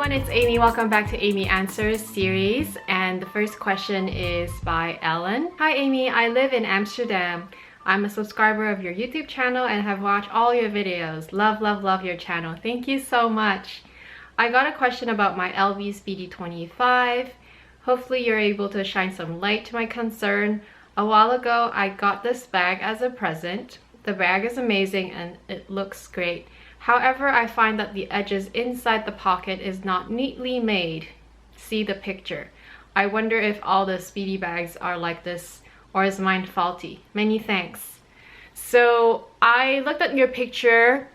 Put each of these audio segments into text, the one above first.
everyone, it's Amy. Welcome back to Amy Answers series, and the first question is by Ellen. Hi Amy, I live in Amsterdam. I'm a subscriber of your YouTube channel and have watched all your videos. Love your channel. Thank you so much. I got a question about my LV Speedy 25. Hopefully you're able to shine some light to my concern. A while ago I got this bag as a present. The bag is amazing and it looks great. However, I find that the edges inside the pocket is not neatly made. See the picture. I wonder if all the Speedy bags are like this, or is mine faulty? Many thanks. So I looked at your picture,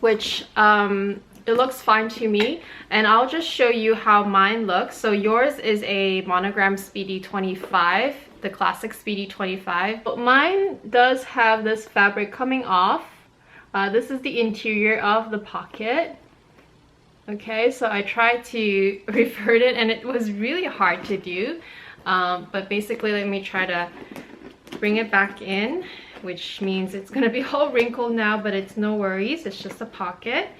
which it looks fine to me, and I'll just show you how mine looks. So yours is a monogram Speedy 25, the classic Speedy 25. But mine does have this fabric coming off. This is the interior of the pocket. Okay, so I tried to revert it and it was really hard to do. But basically, let me try to bring it back in, which means it's gonna be all wrinkled now, but it's no worries, it's just a pocket.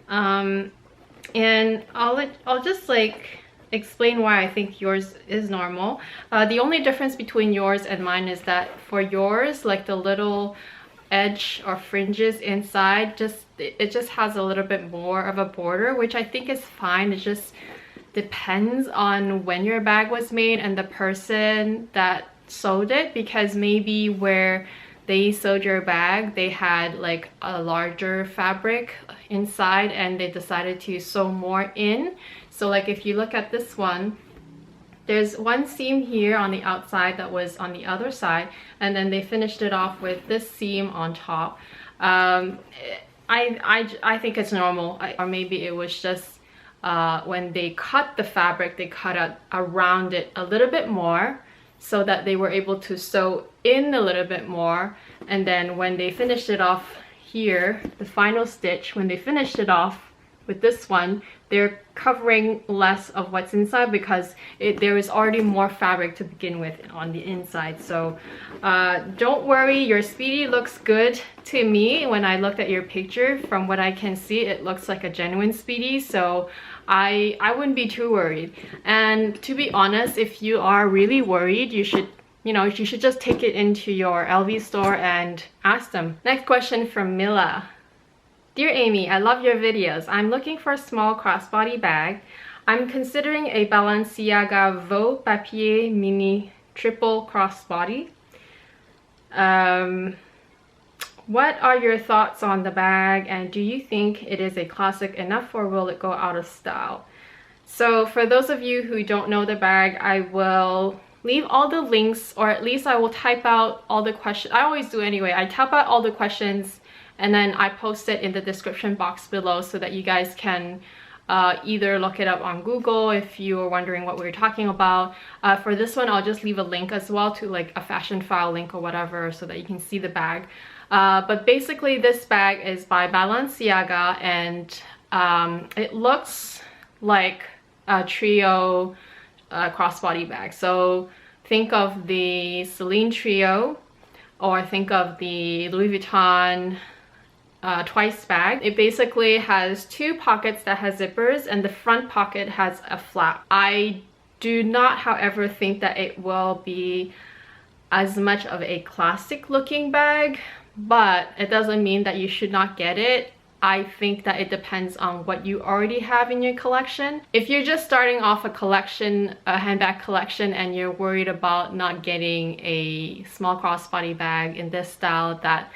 And I'll just like explain why I think yours is normal. The only difference between yours and mine is that for yours, like the little edge or fringes inside, it just has a little bit more of a border, which I think is fine. It just depends on when your bag was made and the person that sewed it, because maybe where they sewed your bag they had like a larger fabric inside and they decided to sew more in. So like if you look at this one, there's one seam here on the outside that was on the other side, and then they finished it off with this seam on top. I think it's normal, or maybe it was just when they cut the fabric, they cut out around it a little bit more so that they were able to sew in a little bit more. And then when they finished it off here, the final stitch, when they finished it off with this one, they're covering less of what's inside because there is already more fabric to begin with on the inside. So don't worry, your Speedy looks good to me. When I looked at your picture, from what I can see, it looks like a genuine Speedy, so I wouldn't be too worried. And to be honest, if you are really worried, you should just take it into your LV store and ask them. Next question from Mila. Dear Amy, I love your videos. I'm looking for a small crossbody bag. I'm considering a Balenciaga Veau Papier Mini Triple Crossbody. What are your thoughts on the bag, and do you think it is a classic enough, or will it go out of style? So for those of you who don't know the bag, I will leave all the links, or at least I will type out all the questions. I always do anyway. I type out all the questions and then I post it in the description box below so that you guys can either look it up on Google if you are wondering what we were talking about. For this one, I'll just leave a link as well to like a fashion file link or whatever so that you can see the bag. But basically this bag is by Balenciaga, and it looks like a trio crossbody bag. So think of the Celine trio, or think of the Louis Vuitton twice bag. It basically has two pockets that has zippers, and the front pocket has a flap. I do not, however, think that it will be as much of a classic looking bag, but it doesn't mean that you should not get it. I think that it depends on what you already have in your collection. If you're just starting off a collection, a handbag collection, and you're worried about not getting a small crossbody bag in this style that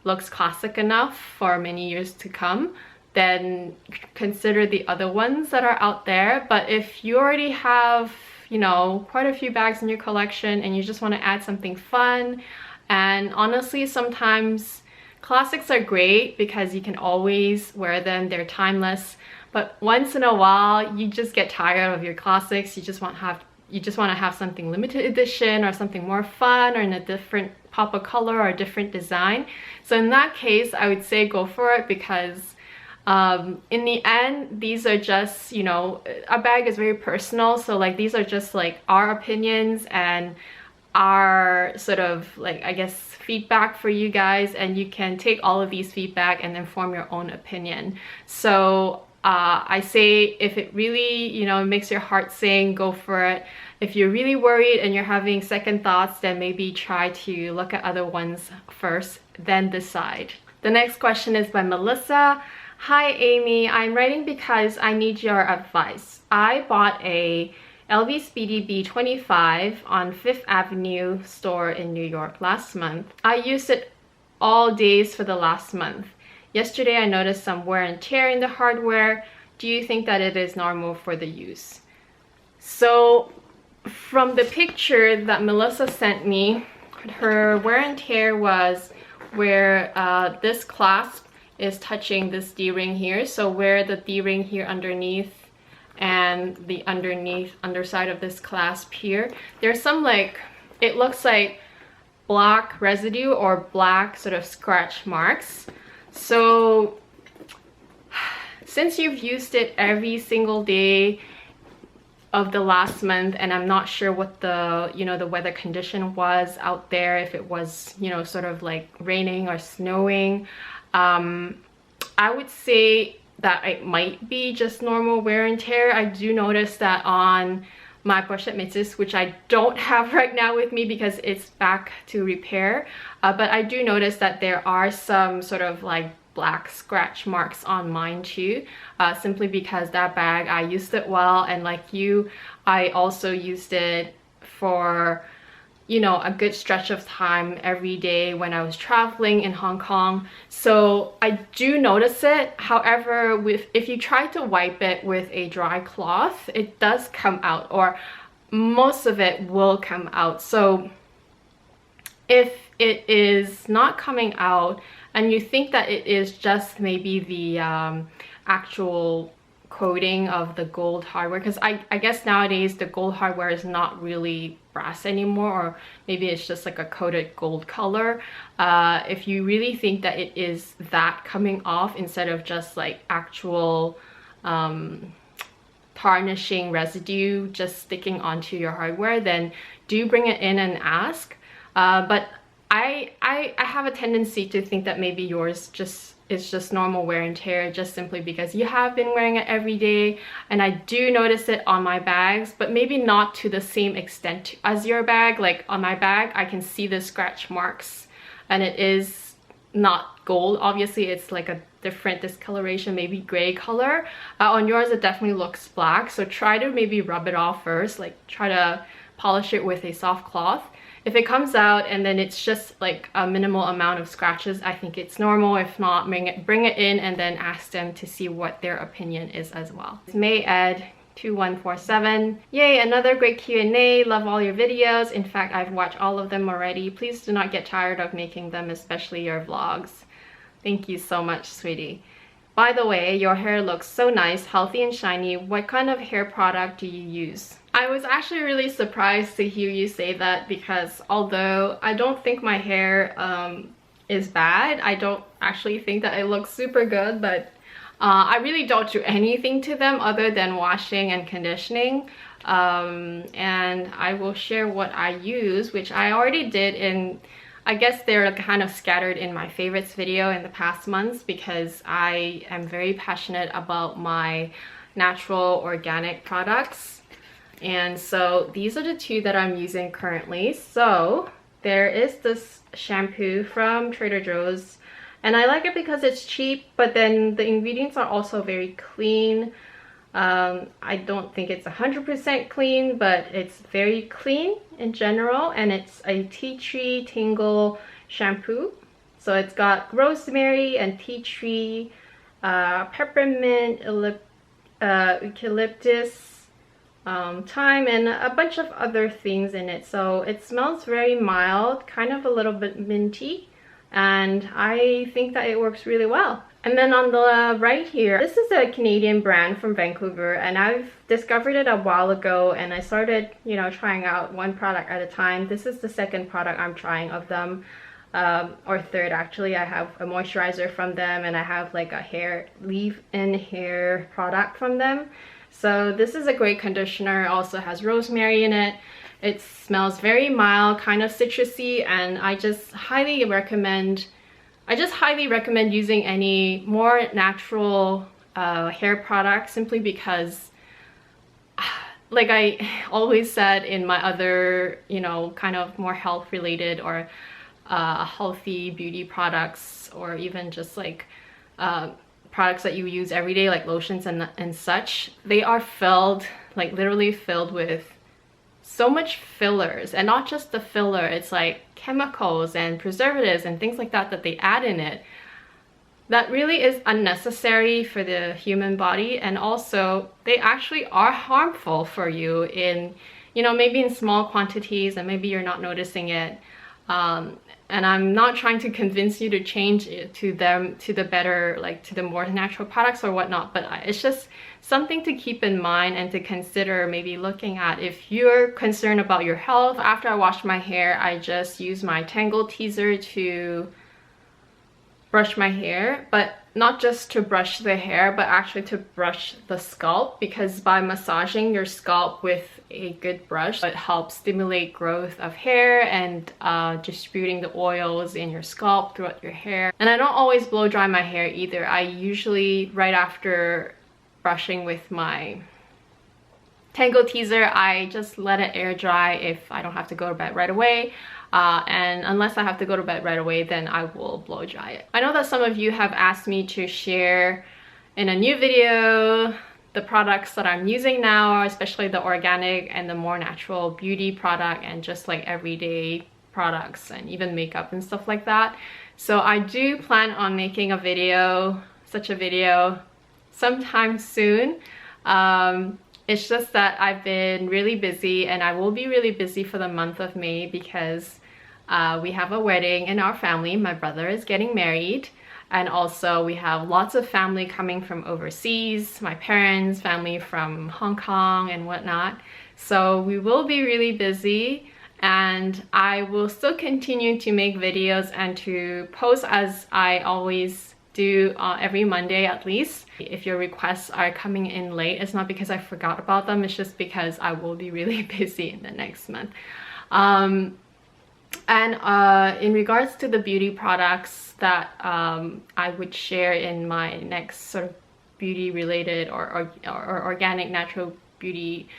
looks classic enough for many years to come, then consider the other ones that are out there. But if you already have, you know, quite a few bags in your collection and you just want to add something fun, and honestly sometimes classics are great because you can always wear them, they're timeless, but once in a while you just get tired of your classics. You just want to have something limited edition or something more fun or in a different pop of color or a different design. So in that case, I would say go for it, because in the end, these are just, you know, a bag is very personal, so like these are just like our opinions and our sort of like, I guess, feedback for you guys, and you can take all of these feedback and then form your own opinion. So I say if it really, you know, makes your heart sing, go for it. If you're really worried and you're having second thoughts, then maybe try to look at other ones first, then decide. The next question is by Melissa. Hi Amy, I'm writing because I need your advice. I bought a LV Speedy B25 on 5th Avenue store in New York last month. I used it all days for the last month. Yesterday I noticed some wear and tear in the hardware. Do you think that it is normal for the use? So from the picture that Melissa sent me, her wear and tear was where this clasp is touching this D-ring here. So where the D-ring here underneath and the underside of this clasp here, there's some like, it looks like black residue or black sort of scratch marks. So since you've used it every single day of the last month, and I'm not sure what the, you know, the weather condition was out there, if it was, you know, sort of like raining or snowing, I would say that it might be just normal wear and tear. I do notice that on my Pochette Metis, which I don't have right now with me because it's back to repair, but I do notice that there are some sort of like black scratch marks on mine too, simply because that bag, I used it well, and like you, I also used it for, you know, a good stretch of time every day when I was traveling in Hong Kong. So I do notice it. However, if you try to wipe it with a dry cloth, it does come out, or most of it will come out. So if it is not coming out and you think that it is just maybe the actual coating of the gold hardware, because I guess nowadays the gold hardware is not really brass anymore, or maybe it's just like a coated gold color. If you really think that it is that coming off instead of just like actual tarnishing residue just sticking onto your hardware, then do bring it in and ask. But I have a tendency to think that maybe yours is just normal wear and tear, just simply because you have been wearing it every day, and I do notice it on my bags, but maybe not to the same extent as your bag. Like on my bag, I can see the scratch marks, and it is not gold. Obviously, it's like a different discoloration, maybe gray color. On yours, it definitely looks black, so try to maybe rub it off first, like try to polish it with a soft cloth. If it comes out and then it's just like a minimal amount of scratches, I think it's normal. If not, bring it in and then ask them to see what their opinion is as well. May Ed 2147. Yay, another great Q&A. Love all your videos. In fact, I've watched all of them already. Please do not get tired of making them, especially your vlogs. Thank you so much, sweetie. By the way, your hair looks so nice, healthy and shiny. What kind of hair product do you use? I was actually really surprised to hear you say that, because although I don't think my hair is bad, I don't actually think that it looks super good, but I really don't do anything to them other than washing and conditioning. And I will share what I use, which I already did in, I guess they're kind of scattered in my favorites video in the past months, because I am very passionate about my natural organic products. And so these are the two that I'm using currently. So there is this shampoo from Trader Joe's, and I like it because it's cheap, but then the ingredients are also very clean. I don't think it's 100% clean, but it's very clean in general, and it's a tea tree tingle shampoo. So it's got rosemary and tea tree, peppermint, eucalyptus, thyme, and a bunch of other things in it. So it smells very mild, kind of a little bit minty, and I think that it works really well. And then on the right here, this is a Canadian brand from Vancouver, and I've discovered it a while ago, and I started, you know, trying out one product at a time. This is the second product I'm trying of them, or third actually. I have a moisturizer from them, and I have like a hair leave-in hair product from them. So this is a great conditioner. It also has rosemary in it. It smells very mild, kind of citrusy, and I just highly recommend using any more natural hair products simply because, like I always said in my other, you know, kind of more health related or healthy beauty products, or even just like products that you use every day, like lotions and such, they are filled, like literally filled with so much fillers. And not just the filler, it's like chemicals and preservatives and things like that that they add in it that really is unnecessary for the human body. And also they actually are harmful for you in, you know, maybe in small quantities and maybe you're not noticing it. And I'm not trying to convince you to change it to the better, like to the more natural products or whatnot, but it's just something to keep in mind and to consider maybe looking at if you're concerned about your health. After I wash my hair, I just use my Tangle Teaser to brush my hair, but not just to brush the hair, but actually to brush the scalp, because by massaging your scalp with a good brush, it helps stimulate growth of hair and distributing the oils in your scalp throughout your hair. And I don't always blow dry my hair either. I usually, right after brushing with my Tangle Teaser, I just let it air dry if I don't have to go to bed right away. And unless I have to go to bed right away, then I will blow dry it. I know that some of you have asked me to share in a new video the products that I'm using now, especially the organic and the more natural beauty product and just like everyday products and even makeup and stuff like that. So I do plan on making a video, such a video, sometime soon. It's just that I've been really busy, and I will be really busy for the month of May because we have a wedding in our family. My brother is getting married, and also we have lots of family coming from overseas, my parents, family from Hong Kong and whatnot. So we will be really busy, and I will still continue to make videos and to post as I always do every Monday at least. If your requests are coming in late, it's not because I forgot about them, it's just because I will be really busy in the next month. In regards to the beauty products that I would share in my next sort of beauty related or organic natural beauty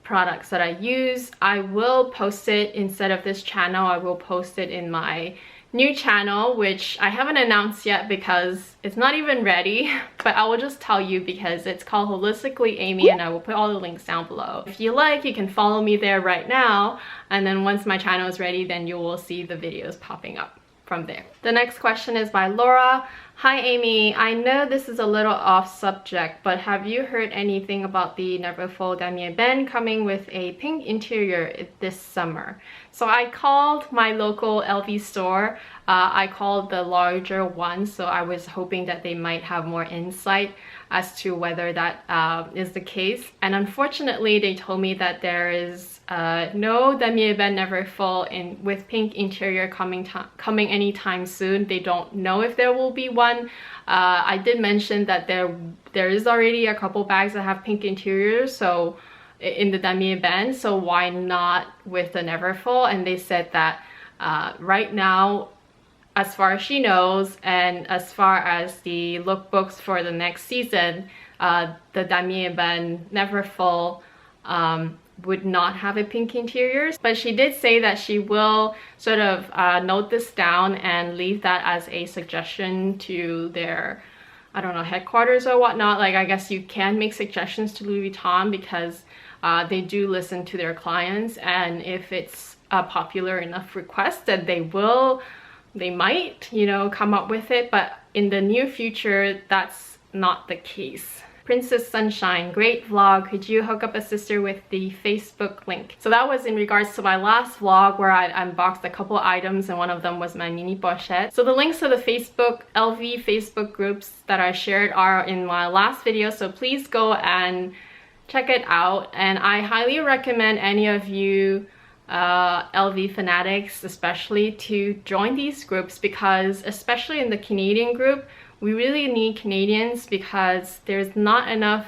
products that I use, I will post it instead of this channel. I will post it in my new channel, which I haven't announced yet because it's not even ready, but I will just tell you because it's called Holistically Amy, and I will put all the links down below. If you like, you can follow me there right now, and then once my channel is ready, then you will see the videos popping up from there. The next question is by Laura. Hi Amy, I know this is a little off subject, but have you heard anything about the Neverfull Damier Ebene coming with a pink interior this summer? So I called my local LV store. I called the larger one, so I was hoping that they might have more insight as to whether that is the case. And unfortunately, they told me that there is no Damier Ebene Neverfull with pink interior coming anytime soon. They don't know if there will be one. I did mention that there is already a couple bags that have pink interiors, so in the Damier Ebene, so why not with the Neverfull? And they said that right now, as far as she knows, and as far as the lookbooks for the next season, the Damier Ebene Neverfull would not have a pink interior. But she did say that she will sort of note this down and leave that as a suggestion to their, I don't know, headquarters or whatnot. Like, I guess you can make suggestions to Louis Vuitton because they do listen to their clients, and if it's a popular enough request, then they might, you know, come up with it. But in the near future, that's not the case. Princess Sunshine, great vlog. Could you hook up a sister with the Facebook link? So that was in regards to my last vlog where I unboxed a couple items, and one of them was my mini pochette. So the links to the LV Facebook groups that I shared are in my last video, so please go and check it out. And I highly recommend any of you LV fanatics especially to join these groups, because especially in the Canadian group, we really need Canadians, because there's not enough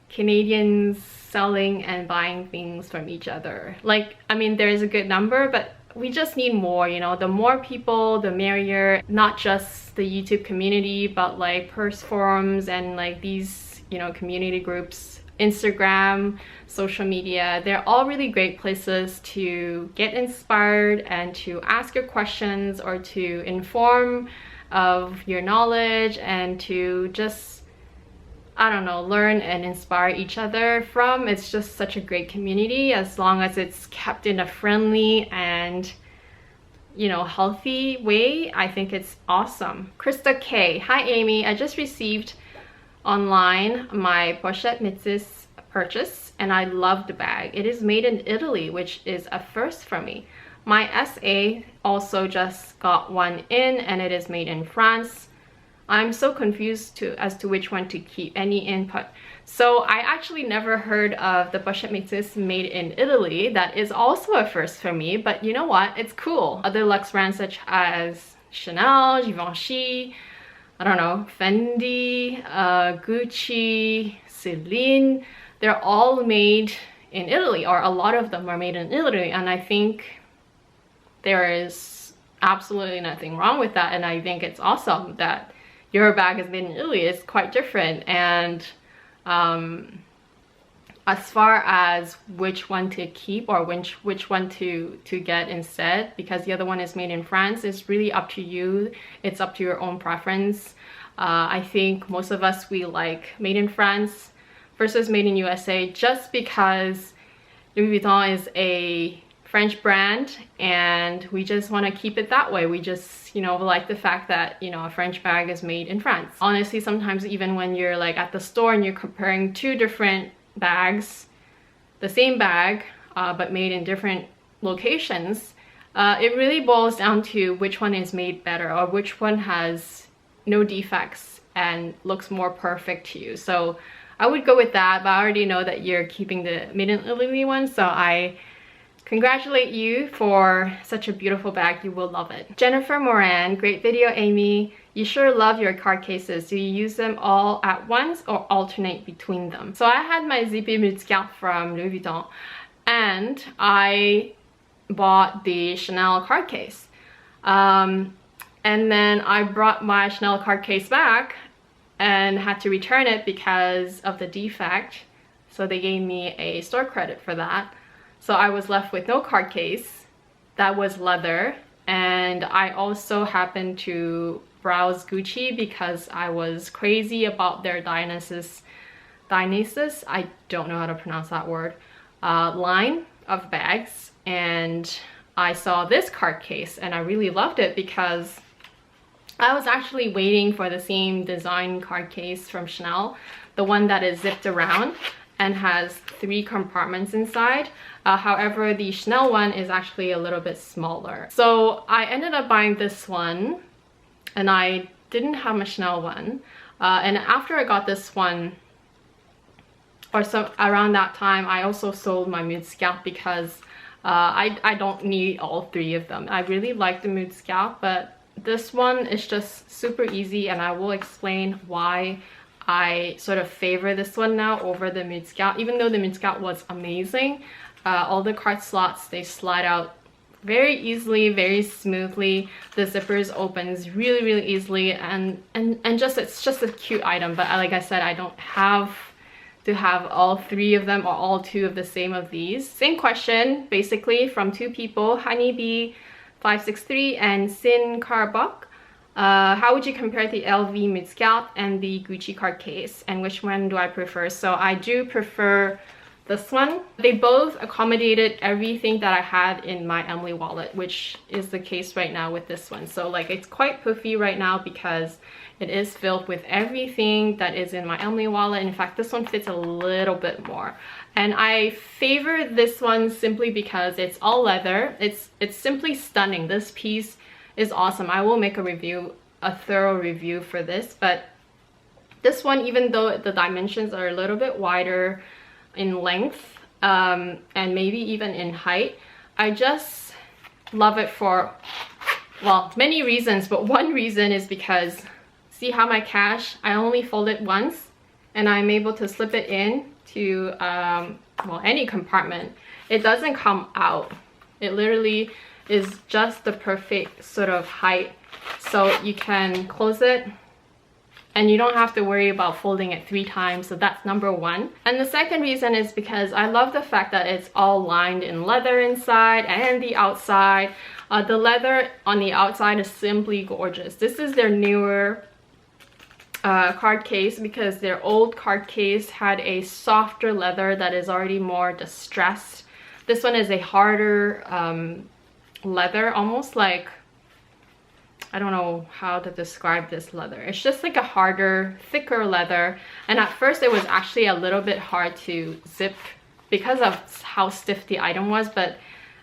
Canadians selling and buying things from each other. Like, I mean, there is a good number, but we just need more, you know. The more people, the merrier. Not just the YouTube community, but like purse forums and like these, you know, community groups, Instagram, social media. They're all really great places to get inspired and to ask your questions or to inform of your knowledge and to just, I don't know, learn and inspire each other from. It's just such a great community as long as it's kept in a friendly and, you know, healthy way. I think it's awesome. Krista K. Hi Amy, I just received online my Pochette Metis purchase and I love the bag. It is made in Italy, which is a first for me. My SA also just got one in and it is made in France. I'm so confused as to which one to keep. Any input? So I actually never heard of the Pochette Metis made in Italy. That is also a first for me, but you know what? It's cool. Other luxe brands such as Chanel, Givenchy, I don't know, Fendi, Gucci, Celine, they're all made in Italy, or a lot of them are made in Italy, and I think there is absolutely nothing wrong with that, and I think it's awesome that your bag is made in Italy. It's quite different. And as far as which one to keep or which one to get instead, because the other one is made in France, is really up to you. It's up to your own preference. I think most of us, we like made in France versus made in USA just because Louis Vuitton is a French brand and we just want to keep it that way. We just, you know, like the fact that, you know, a French bag is made in France. Honestly, sometimes even when you're like at the store and you're comparing two different bags, the same bag, but made in different locations, it really boils down to which one is made better or which one has no defects and looks more perfect to you. So I would go with that, but I already know that you're keeping the made in Italy one, so I congratulate you for such a beautiful bag. You will love it. Jennifer Moran, great video Amy. You sure love your card cases. Do you use them all at once or alternate between them? So I had my zippy Multicartes from Louis Vuitton and I bought the Chanel card case. And then I brought my Chanel card case back and had to return it because of the defect. So they gave me a store credit for that. So I was left with no card case that was leather, and I also happened to browse Gucci because I was crazy about their Dionysus, I don't know how to pronounce that word, line of bags, and I saw this card case and I really loved it because I was actually waiting for the same design card case from Chanel, the one that is zipped around and has 3 compartments inside. However, the Chanel one is actually a little bit smaller. So I ended up buying this one and I didn't have a Chanel one. And after I got this one, or so around that time, I also sold my Multicartes because I don't need all 3 of them. I really like the Multicartes, but this one is just super easy, and I will explain why I sort of favor this one now over the Multicartes. Even though the Multicartes was amazing, all the card slots, they slide out very easily, very smoothly. The zippers opens really easily, and just it's just a cute item. But like I said, I don't have to have all 3 of them or all 2 of the same of these. Same question basically from 2 people, Honeybee 563 and Sin Carbok. How would you compare the LV Multicartes and the Gucci card case, and which one do I prefer? So I do prefer this one. They both accommodated everything that I had in my Emily wallet, which is the case right now with this one. So like it's quite poofy right now because it is filled with everything that is in my Emily wallet. In fact, this one fits a little bit more. And I favor this one simply because it's all leather. It's simply stunning. This piece is awesome. I will make a thorough review for this, but this one, even though the dimensions are a little bit wider in length and maybe even in height, I just love it for, well, many reasons, but one reason is because see how my cash, I only fold it once and I'm able to slip it in to well, any compartment. It doesn't come out. It literally is just the perfect sort of height, so you can close it and you don't have to worry about folding it 3 times. So that's number one. And the second reason is because I love the fact that it's all lined in leather inside and the outside. The leather on the outside is simply gorgeous. This is their newer card case, because their old card case had a softer leather that is already more distressed. This one is a harder leather, almost like, I don't know how to describe this leather. It's just like a harder, thicker leather. And at first it was actually a little bit hard to zip because of how stiff the item was. But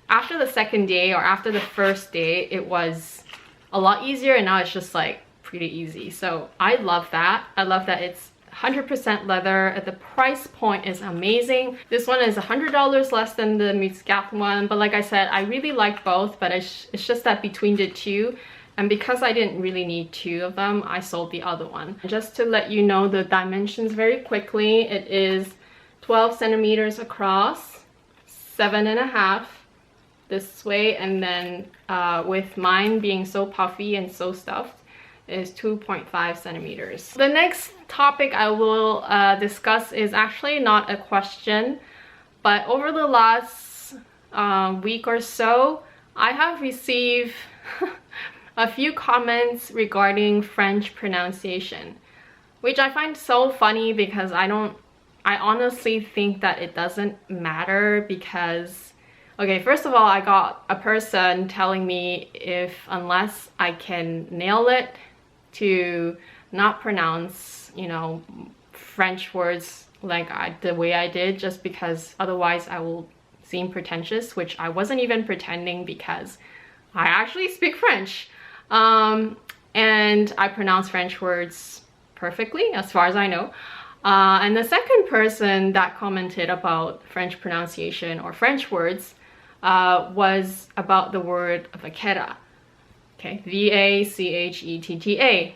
after the second day, or after the first day, it was a lot easier, and now it's just like pretty easy. So I love that. I love that it's 100% leather. The price point is amazing. This one is $100 less than the Multicartes one, but like I said, I really like both, but it's just that between the two, and because I didn't really need 2 of them, I sold the other one. Just to let you know the dimensions very quickly, it is 12 centimeters across, 7.5 this way, and then with mine being so puffy and so stuffed, is 2.5 centimeters. The next topic I will discuss is actually not a question, but over the last week or so, I have received a few comments regarding French pronunciation, which I find so funny, because I honestly think that it doesn't matter. Because, okay, first of all, I got a person telling me unless I can nail it to not pronounce, you know, French words like the way I did, just because otherwise I will seem pretentious, which I wasn't even pretending, because I actually speak French. And I pronounce French words perfectly, as far as I know. And the second person that commented about French pronunciation or French words was about the word vachetta. Okay, V-A-C-H-E-T-T-A.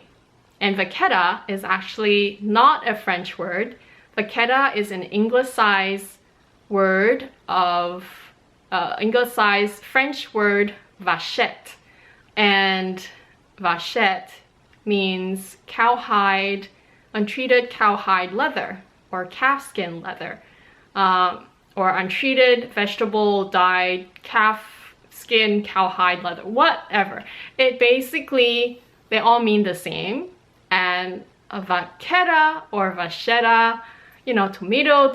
And vachetta is actually not a French word. Vachetta is an anglicized word of, anglicized French word vachette. And vachette means cowhide, untreated cowhide leather, or calfskin leather, or untreated vegetable dyed calf skin cowhide leather, whatever. It basically, they all mean the same. And a vachetta or vachetta, you know, tomato,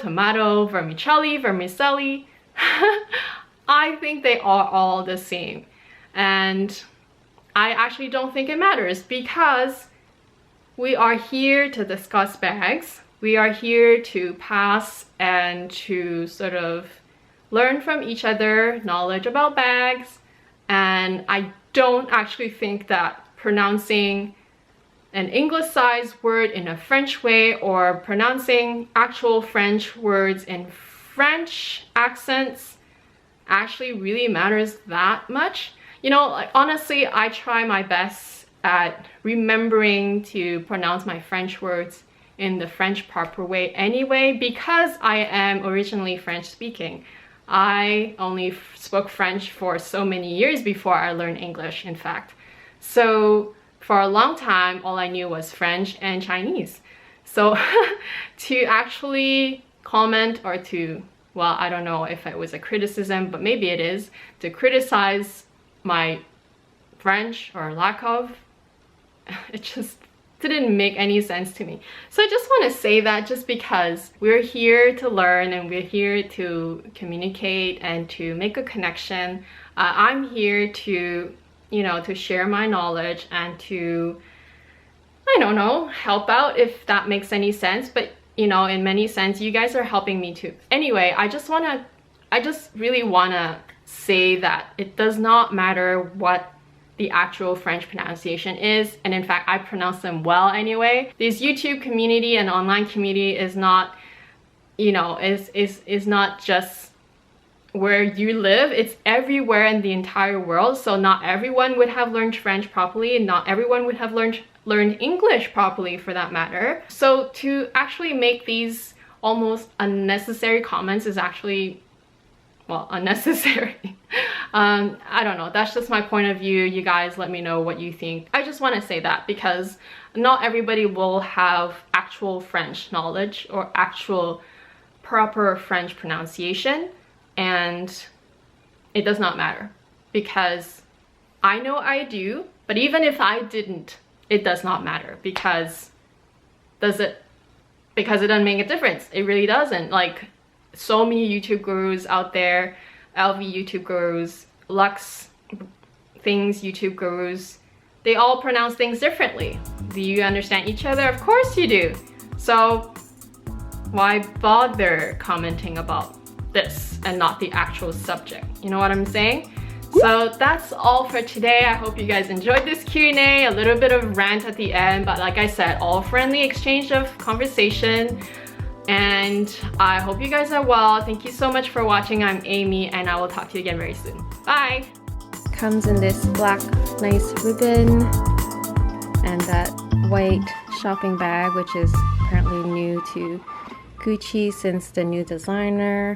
vermicelli, I think they are all the same. And I actually don't think it matters, because we are here to discuss bags. We are here to pass and to sort of learn from each other knowledge about bags. And I don't actually think that pronouncing an anglicized word in a French way, or pronouncing actual French words in French accents, actually really matters that much. You know, like, honestly, I try my best at remembering to pronounce my French words in the French proper way anyway, because I am originally French speaking. I only spoke French for so many years before I learned English, in fact. So for a long time, all I knew was French and Chinese. So to actually comment, or to, well, I don't know if it was a criticism, but maybe it is, to criticize my French or lack of, it just didn't make any sense to me. So I just want to say that, just because we're here to learn and we're here to communicate and to make a connection. I'm here to, you know, to share my knowledge and to, I don't know, help out, if that makes any sense. But, you know, in many sense, you guys are helping me too. Anyway, I just really want to say that it does not matter what the actual French pronunciation is, and in fact I pronounce them well anyway. This YouTube community and online community is not, you know, is not just where you live, it's everywhere in the entire world. So not everyone would have learned French properly, and not everyone would have learned English properly, for that matter. So to actually make these almost unnecessary comments is actually well, unnecessary. I don't know, that's just my point of view. You guys let me know what you think. I just want to say that because not everybody will have actual French knowledge or actual proper French pronunciation, and it does not matter, because I know I do, but even if I didn't, it does not matter, because it doesn't make a difference. It really doesn't. Like, so many YouTube gurus out there, LV YouTube gurus, Lux things YouTube gurus, they all pronounce things differently. Do you understand each other? Of course you do. So why bother commenting about this and not the actual subject? You know what I'm saying? So that's all for today. I hope you guys enjoyed this Q&A, a little bit of rant at the end, but like I said, all friendly exchange of conversation. And I hope you guys are well. Thank you so much for watching. I'm Amy, and I will talk to you again very soon. Bye! Comes in this black nice ribbon and that white shopping bag, which is apparently new to Gucci since the new designer